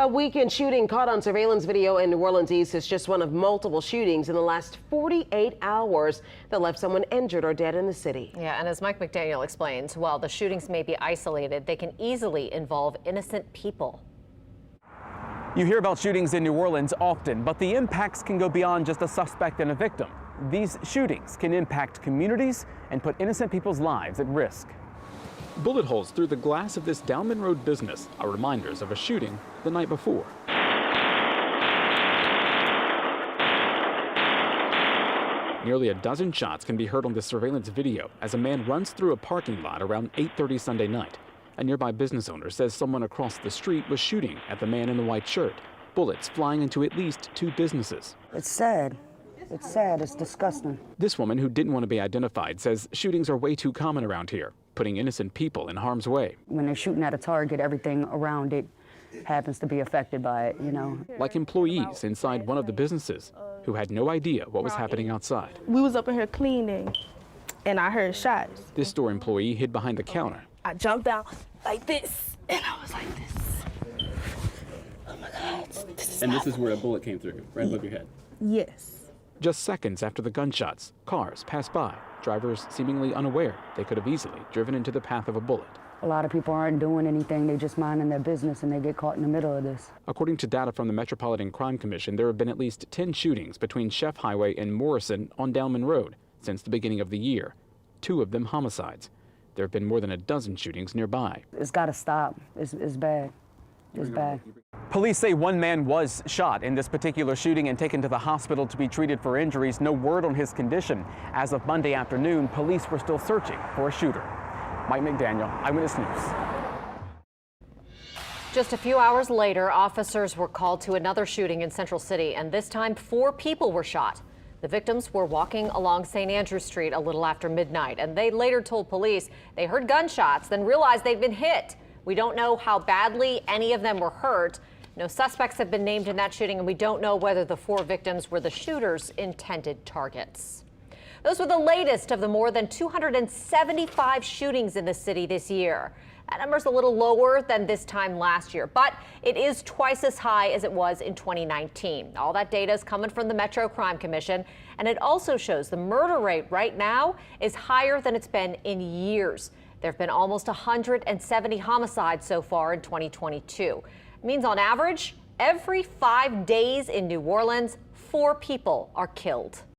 A weekend shooting caught on surveillance video in New Orleans East is just one of multiple shootings in the last 48 hours that left someone injured or dead in the city. Yeah, and as Mike McDaniel explains, while the shootings may be isolated, they can easily involve innocent people. You hear about shootings in New Orleans often, but the impacts can go beyond just a suspect and a victim. These shootings can impact communities and put innocent people's lives at risk. Bullet holes through the glass of this Downman Road business are reminders of a shooting the night before. Nearly a dozen shots can be heard on the surveillance video as a man runs through a parking lot around 8:30 Sunday night. A nearby business owner says someone across the street was shooting at the man in the white shirt, bullets flying into at least two businesses. It's sad. It's sad. It's disgusting. This woman, who didn't want to be identified, says shootings are way too common around here, putting innocent people in harm's way. When they're shooting at a target, everything around it happens to be affected by it, you know. Like employees inside one of the businesses who had no idea what was happening outside. We was up in here cleaning, and I heard shots. This store employee hid behind the counter. I jumped out like this, and I was like this. Oh my God. This is where a bullet came through, right above your head. Yes. Just seconds after the gunshots, cars passed by, drivers seemingly unaware they could have easily driven into the path of a bullet. A lot of people aren't doing anything. They're just minding their business, and they get caught in the middle of this. According to data from the Metropolitan Crime Commission, there have been at least 10 shootings between Chef Highway and Morrison on Downman Road since the beginning of the year, 2 of them homicides. There have been more than a dozen shootings nearby. It's got to stop. It's bad. It's bad. Police say one man was shot in this particular shooting and taken to the hospital to be treated for injuries. No word on his condition. As of Monday afternoon, police were still searching for a shooter. Mike McDaniel, Eyewitness News. Just a few hours later, officers were called to another shooting in Central City, and this time 4 people were shot. The victims were walking along St. Andrew Street a little after midnight, and they later told police they heard gunshots, then realized they'd been hit. We don't know how badly any of them were hurt. No suspects have been named in that shooting, and we don't know whether the 4 victims were the shooter's intended targets. Those were the latest of the more than 275 shootings in the city this year. That number's a little lower than this time last year, but it is twice as high as it was in 2019. All that data is coming from the Metro Crime Commission, and it also shows the murder rate right now is higher than it's been in years. There have been almost 170 homicides so far in 2022. It means on average, every 5 days in New Orleans, 4 people are killed.